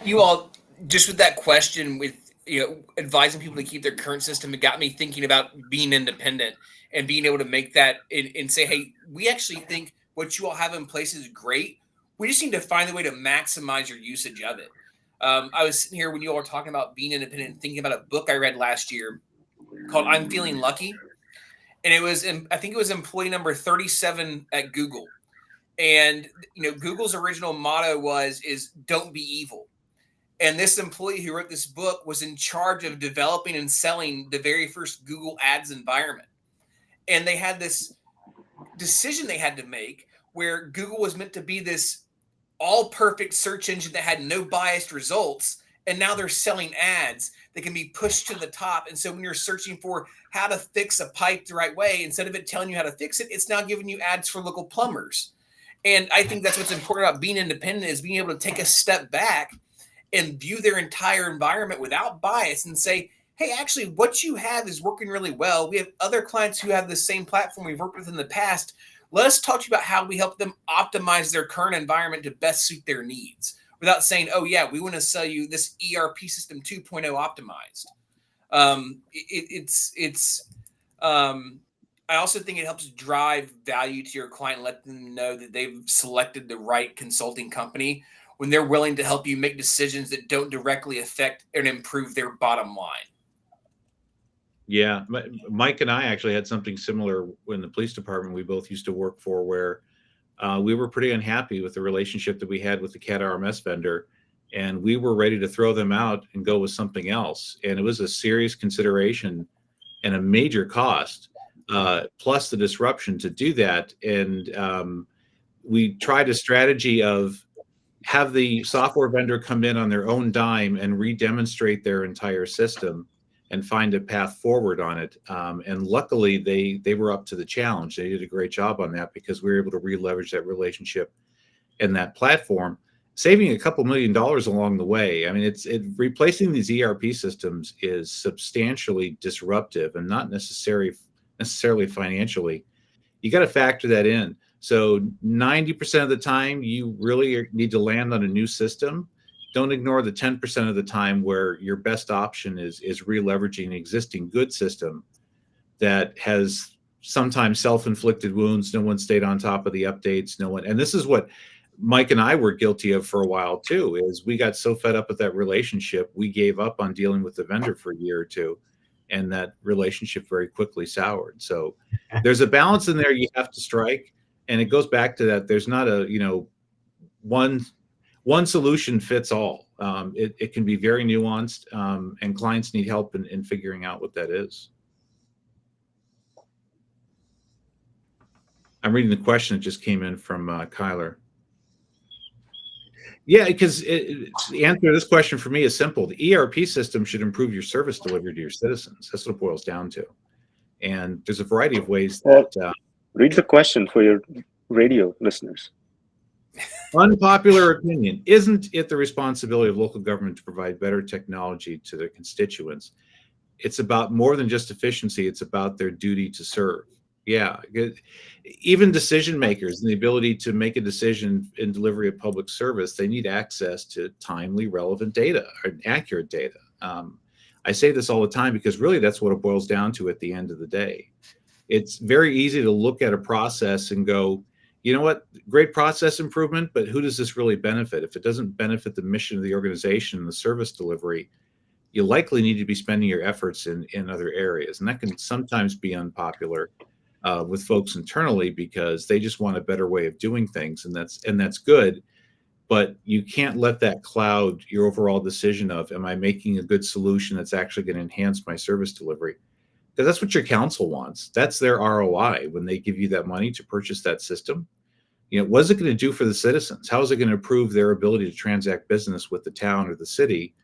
You all, just with that question, with advising people to keep their current system, it got me thinking about being independent and being able to make that and say, hey, we actually think what you all have in place is great. We just need to find a way to maximize your usage of it. I was sitting here when you all were talking about being independent and thinking about a book I read last year called I'm Feeling Lucky. And I think it was employee number 37 at Google. And, Google's original motto is don't be evil. And this employee who wrote this book was in charge of developing and selling the very first Google Ads environment. And they had this decision they had to make where Google was meant to be this all perfect search engine that had no biased results. And now they're selling ads that can be pushed to the top. And so when you're searching for how to fix a pipe the right way, instead of it telling you how to fix it, it's now giving you ads for local plumbers. And I think that's what's important about being independent, is being able to take a step back and view their entire environment without bias and say, hey, actually, what you have is working really well. We have other clients who have the same platform we've worked with in the past. Let us talk to you about how we help them optimize their current environment to best suit their needs, without saying, oh, yeah, we want to sell you this ERP system 2.0 optimized. I also think it helps drive value to your client, let them know that they've selected the right consulting company when they're willing to help you make decisions that don't directly affect and improve their bottom line.
Yeah, Mike and I actually had something similar in the police department we both used to work for, where we were pretty unhappy with the relationship that we had with the CAD RMS vendor, and we were ready to throw them out and go with something else. And it was a serious consideration and a major cost, plus the disruption to do that. And we tried a strategy of have the software vendor come in on their own dime and re-demonstrate their entire system and find a path forward on it. And luckily, they were up to the challenge. They did a great job on that because we were able to re-leverage that relationship and that platform, saving a couple $1 million along the way. I mean, replacing these ERP systems is substantially disruptive and not necessarily financially. You got to factor that in. So 90% of the time, you really need to land on a new system. Don't ignore the 10% of the time where your best option is re-leveraging an existing good system that has sometimes self-inflicted wounds. No one stayed on top of the updates. No one, and this is what Mike and I were guilty of for a while too, is we got so fed up with that relationship, we gave up on dealing with the vendor for a year or two, and that relationship very quickly soured. So there's a balance in there you have to strike. And it goes back to that. There's not a, one solution fits all. It can be very nuanced, and clients need help in figuring out what that is. I'm reading the question that just came in from Kyler. Yeah, because the answer to this question for me is simple. The ERP system should improve your service delivery to your citizens. That's what it boils down to. And there's a variety of ways that...
read the question for your radio listeners.
Unpopular opinion. Isn't it the responsibility of local government to provide better technology to their constituents? It's about more than just efficiency. It's about their duty to serve. Yeah. Even decision makers and the ability to make a decision in delivery of public service, they need access to timely, relevant data and accurate data. I say this all the time because really that's what it boils down to at the end of the day. It's very easy to look at a process and go, you know what, great process improvement, but who does this really benefit? If it doesn't benefit the mission of the organization and the service delivery, you likely need to be spending your efforts in other areas. And that can sometimes be unpopular with folks internally because they just want a better way of doing things. And that's good, but you can't let that cloud your overall decision of, am I making a good solution that's actually going to enhance my service delivery? Because that's what your council wants. That's their ROI when they give you that money to purchase that system. What is it going to do for the citizens? How is it going to improve their ability to transact business with the town or the city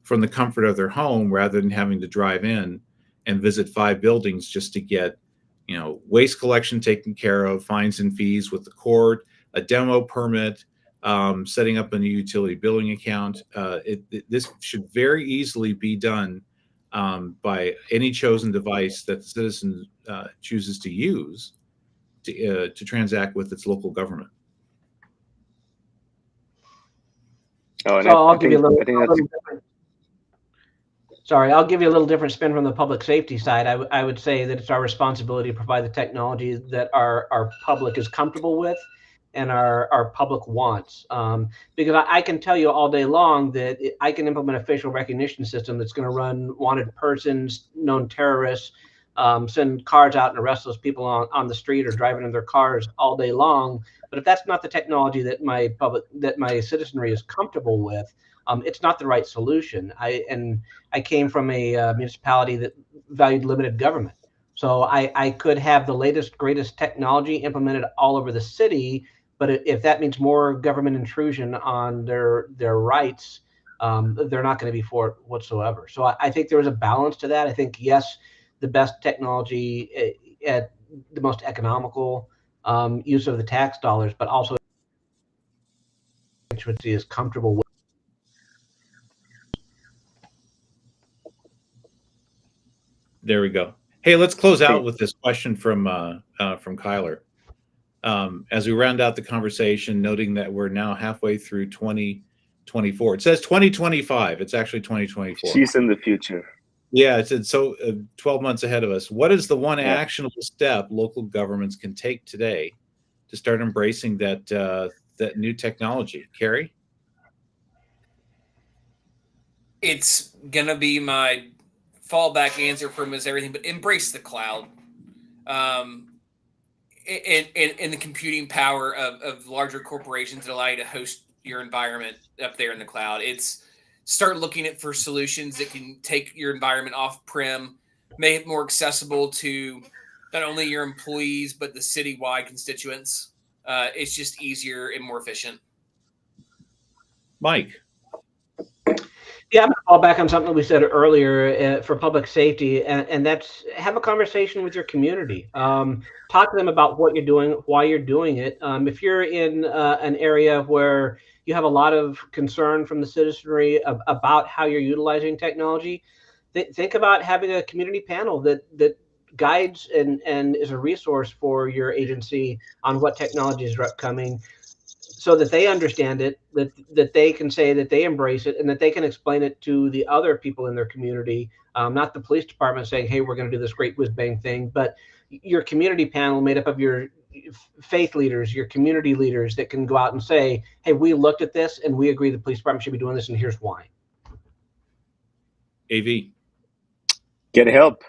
from the comfort of their home rather than having to drive in and visit 5 buildings just to get, waste collection taken care of, fines and fees with the court, a demo permit, setting up a new utility billing account. This should very easily be done by any chosen device that the citizen chooses to use to transact with its local government.
So I'll give you a little different. Sorry, I'll give you a little different spin from the public safety side. I would say that it's our responsibility to provide the technology that our public is comfortable with and our public wants. Because I can tell you all day long that I can implement a facial recognition system that's going to run wanted persons, known terrorists, send cars out and arrest those people on the street or driving in their cars all day long. But if that's not the technology that my citizenry is comfortable with, it's not the right solution. I came from a municipality that valued limited government. So I could have the latest, greatest technology implemented all over the city, but if that means more government intrusion on their rights, they're not going to be for it whatsoever. So I think there is a balance to that. I think, yes, the best technology at the most economical use of the tax dollars, but also is comfortable with.
There we go. Hey, let's close out with this question from Kyler. As we round out the conversation, noting that we're now halfway through 2024. It says 2025. It's actually 2024.
She's in the future.
Yeah, it's so 12 months ahead of us. What is the one actionable step local governments can take today to start embracing that new technology? Carrie?
It's gonna be my fallback answer for almost everything, but embrace the cloud. in the computing power of larger corporations that allow you to host your environment up there in the cloud. It's start looking at for solutions that can take your environment off prem, make it more accessible to not only your employees but the citywide constituents. It's just easier and more efficient.
Mike.
Yeah, I'm going to fall back on something we said earlier for public safety, and that's have a conversation with your community. Talk to them about what you're doing, why you're doing it. If you're in an area where you have a lot of concern from the citizenry about how you're utilizing technology, think about having a community panel that guides and is a resource for your agency on what technologies are upcoming, so that they understand it, that they can say that they embrace it, and that they can explain it to the other people in their community, not the police department saying, hey, we're going to do this great whiz bang thing, but your community panel made up of your faith leaders, your community leaders that can go out and say, hey, we looked at this and we agree the police department should be doing this, and here's why.
AV.
Get help.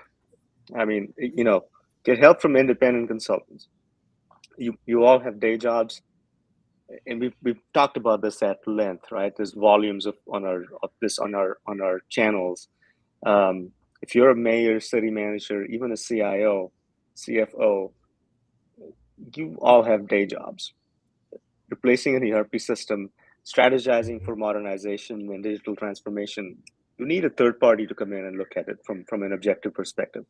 I mean, get help from independent consultants. You all have day jobs, and we've talked about this at length, right? There's volumes on our channels. If you're a mayor, city manager, even a CIO, CFO, you all have day jobs. Replacing an ERP system, strategizing for modernization and digital transformation, you need a third party to come in and look at it from an objective perspective,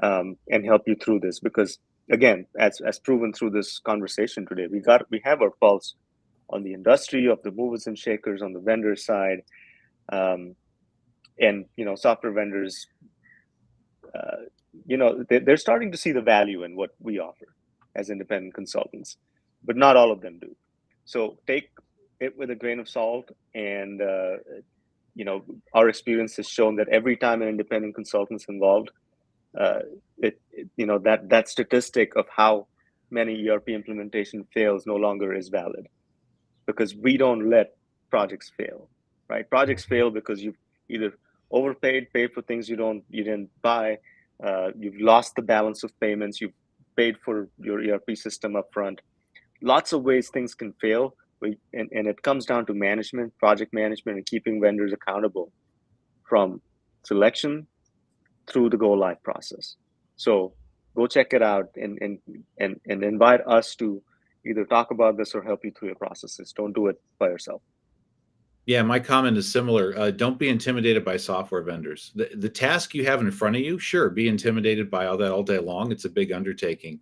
and help you through this. Because again, as proven through this conversation today, we have our pulse on the industry, of the movers and shakers on the vendor side, and software vendors. They're starting to see the value in what we offer as independent consultants, but not all of them do. So take it with a grain of salt. And our experience has shown that every time an independent consultant's involved, that statistic of how many ERP implementation fails no longer is valid, because we don't let projects fail, right? Projects fail because you've either overpaid, paid for things you didn't buy, you've lost the balance of payments, you've paid for your ERP system up front. Lots of ways things can fail, and it comes down to management, project management, and keeping vendors accountable from selection through the go live process. So go check it out and invite us to either talk about this or help you through your processes. Don't do it by yourself.
Yeah, my comment is similar. Don't be intimidated by software vendors. The task you have in front of you, sure, be intimidated by all that all day long. It's a big undertaking.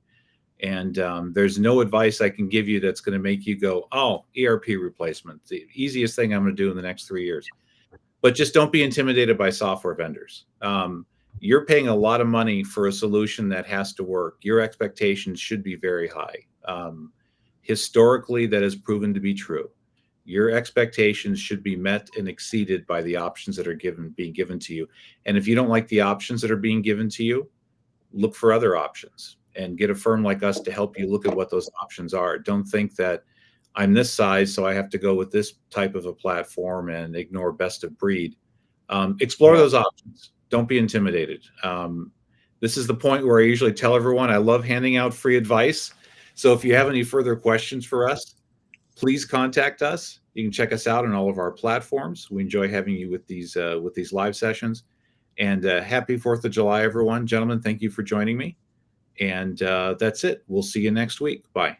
And there's no advice I can give you that's going to make you go, oh, ERP replacement, the easiest thing I'm going to do in the next 3 years. But just don't be intimidated by software vendors. You're paying a lot of money for a solution that has to work. Your expectations should be very high. Historically, that has proven to be true. Your expectations should be met and exceeded by the options that are being given to you. And if you don't like the options that are being given to you, look for other options and get a firm like us to help you look at what those options are. Don't think that I'm this size, so I have to go with this type of a platform and ignore best of breed. Explore those options. Don't be intimidated. This is the point where I usually tell everyone I love handing out free advice. So if you have any further questions for us, please contact us. You can check us out on all of our platforms. We enjoy having you with these live sessions. And happy 4th of July, everyone. Gentlemen, thank you for joining me. And that's it. We'll see you next week. Bye.